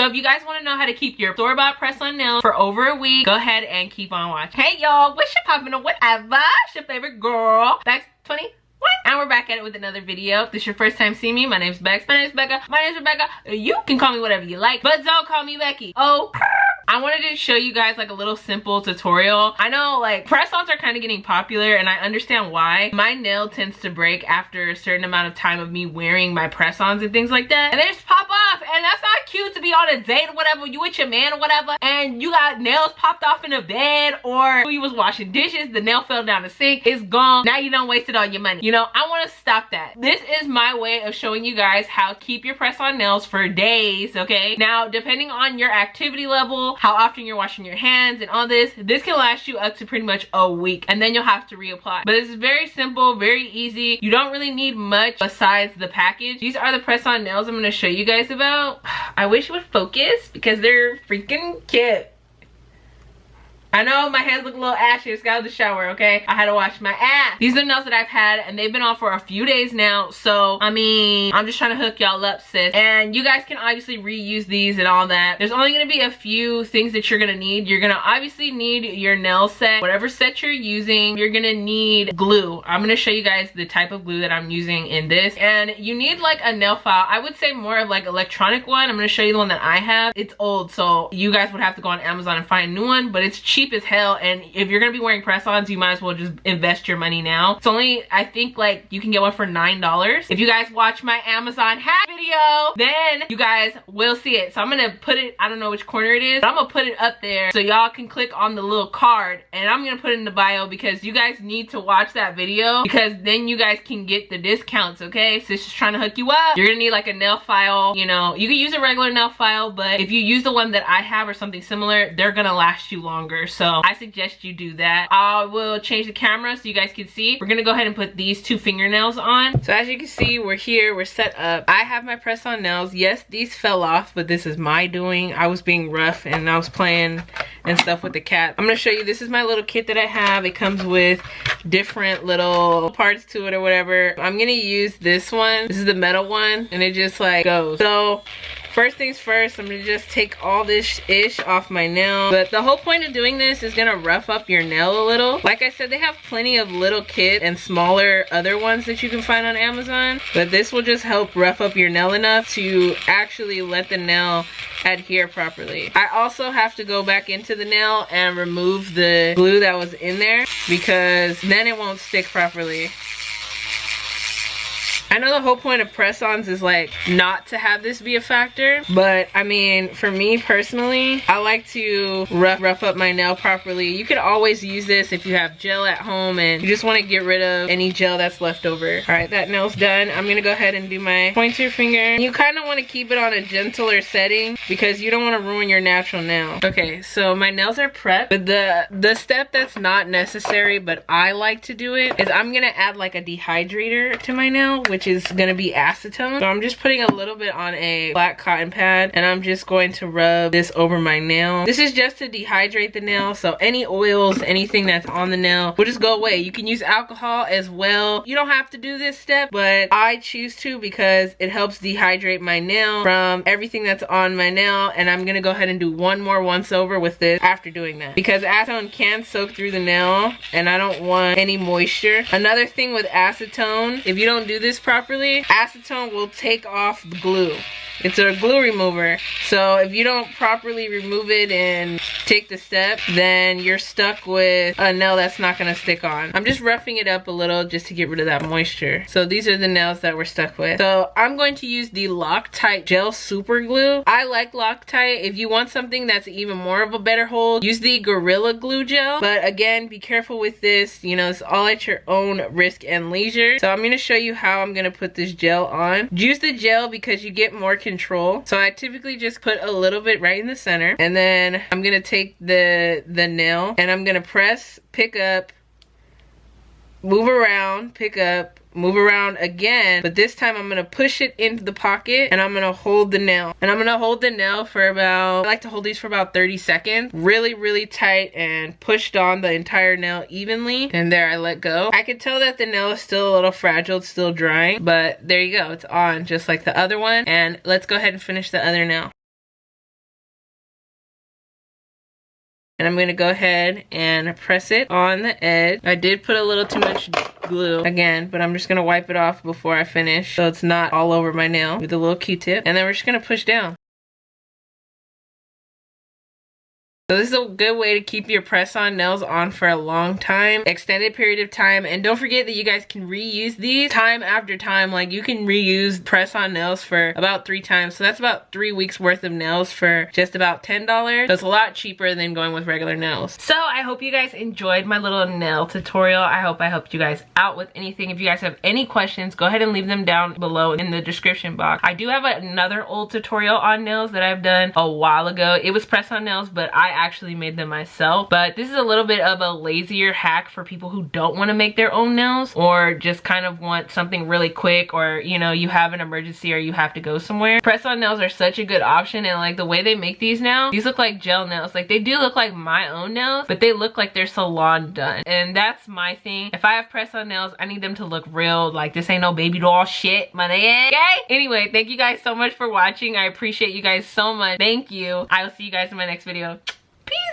So if you guys want to know how to keep your store-bought press-on nails for over a week, go ahead and keep on watching. Hey y'all, what's your poppin' or whatever? It's your favorite girl, Bex 20. And we're back at it with another video. If this is your first time seeing me, my name's Bex. My name's Becca. My name's Rebekka. You can call me whatever you like, but don't call me Becky. Oh, I wanted to show you guys like a little simple tutorial. I know like press-ons are kind of getting popular and I understand why. My nail tends to break after a certain amount of time of me wearing my press-ons and things like that. And they just pop off, and that's not cute to be on a date or whatever, you with your man or whatever, and you got nails popped off in the bed, or you was washing dishes, the nail fell down the sink, it's gone. Now you done wasted all your money. You know, I want to stop that. This is my way of showing you guys how to keep your press-on nails for days, okay? Now, depending on your activity level, how often you're washing your hands and all this can last you up to pretty much a week, and then you'll have to reapply. But it's very simple, very easy. You don't really need much besides the package. These are the press-on nails I'm going to show you guys about. I wish it would focus because they're freaking cute. I know my hands look a little ashy. It's got out of the shower, okay? I had to wash my ass. These are the nails that I've had, and they've been on for a few days now. So, I mean, I'm just trying to hook y'all up, sis. And you guys can obviously reuse these and all that. There's only gonna be a few things that you're gonna need. You're gonna obviously need your nail set. Whatever set you're using, you're gonna need glue. I'm gonna show you guys the type of glue that I'm using in this. And you need like a nail file. I would say more of like electronic one. I'm gonna show you the one that I have. It's old, so you guys would have to go on Amazon and find a new one, but it's cheap as hell, and if you're gonna be wearing press-ons, you might as well just invest your money now. It's only, I think, like you can get one for $9. If you guys watch my Amazon hack video, then you guys will see it. So I'm gonna put it, I don't know which corner it is, but I'm gonna put it up there so y'all can click on the little card, and I'm gonna put it in the bio because you guys need to watch that video, because then you guys can get the discounts, okay? So it's just trying to hook you up. You're gonna need like a nail file, you know, you can use a regular nail file, but if you use the one that I have or something similar, they're gonna last you longer. So I suggest you do that. I will change the camera so you guys can see. We're gonna go ahead and put these two fingernails on. So as you can see, we're here, we're set up. I have my press-on nails. Yes, these fell off, but this is my doing. I was being rough and I was playing and stuff with the cat. I'm gonna show you, this is my little kit that I have. It comes with different little parts to it or whatever. I'm gonna use this one. This is the metal one, and it just like goes. So first things first, I'm gonna just take all this ish off my nail. But the whole point of doing this is gonna rough up your nail a little. Like I said, they have plenty of little kits and smaller other ones that you can find on Amazon. But this will just help rough up your nail enough to actually let the nail adhere properly. I also have to go back into the nail and remove the glue that was in there, because then it won't stick properly. I know the whole point of press-ons is like not to have this be a factor, but I mean, for me personally, I like to rough up my nail properly. You could always use this if you have gel at home and you just want to get rid of any gel that's left over. All right, that nail's done. I'm gonna go ahead and do my pointer finger. You kind of want to keep it on a gentler setting because you don't want to ruin your natural nail. Okay, so my nails are prepped, but the step that's not necessary, but I like to do it, is I'm gonna add like a dehydrator to my nail, which is gonna be acetone. So I'm just putting a little bit on a black cotton pad, and I'm just going to rub this over my nail. This is just to dehydrate the nail, so any oils, anything that's on the nail will just go away. You can use alcohol as well. You don't have to do this step, but I choose to because it helps dehydrate my nail from everything that's on my nail. And I'm gonna go ahead and do one more once over with this after doing that, because acetone can soak through the nail and I don't want any moisture. Another thing with acetone, if you don't do this properly, acetone will take off the glue. It's a glue remover. So if you don't properly remove it and take the step, then you're stuck with a nail that's not gonna stick on. I'm just roughing it up a little just to get rid of that moisture. So these are the nails that we're stuck with. So I'm going to use the Loctite gel super glue. I like Loctite. If you want something that's even more of a better hold, use the Gorilla Glue gel. But again, be careful with this. You know, it's all at your own risk and leisure. So I'm gonna show you how I'm gonna put this gel on. Use the gel because you get more control. So I typically just put a little bit right in the center, and then I'm gonna take the nail and I'm gonna press, pick up, move around, pick up, move around again, but this time I'm gonna push it into the pocket and I'm gonna hold the nail. And I'm gonna hold the nail for about, I like to hold these for about 30 seconds. Really, really tight, and pushed on the entire nail evenly. And there, I let go. I can tell that the nail is still a little fragile, it's still drying, but there you go, it's on just like the other one. And let's go ahead and finish the other nail. And I'm going to go ahead and press it on the edge. I did put a little too much glue again, but I'm just going to wipe it off before I finish so it's not all over my nail with a little Q-tip. And then we're just going to push down. So this is a good way to keep your press-on nails on for a long time, extended period of time. And don't forget that you guys can reuse these time after time. Like, you can reuse press-on nails for about 3 times. So that's about 3 weeks worth of nails for just about $10. That's a lot cheaper than going with regular nails. So I hope you guys enjoyed my little nail tutorial. I hope I helped you guys out with anything. If you guys have any questions, go ahead and leave them down below in the description box. I do have another old tutorial on nails that I've done a while ago. It was press-on nails, but I actually made them myself. But this is a little bit of a lazier hack for people who don't want to make their own nails, or just kind of want something really quick, or you know, you have an emergency or you have to go somewhere. Press-on nails are such a good option, and like the way they make these now, these look like gel nails. Like, they do look like my own nails, but they look like they're salon done. And that's my thing. If I have press-on nails, I need them to look real. Like, this ain't no baby doll shit, my nigga. Okay? Anyway, thank you guys so much for watching. I appreciate you guys so much. Thank you. I will see you guys in my next video. Peace.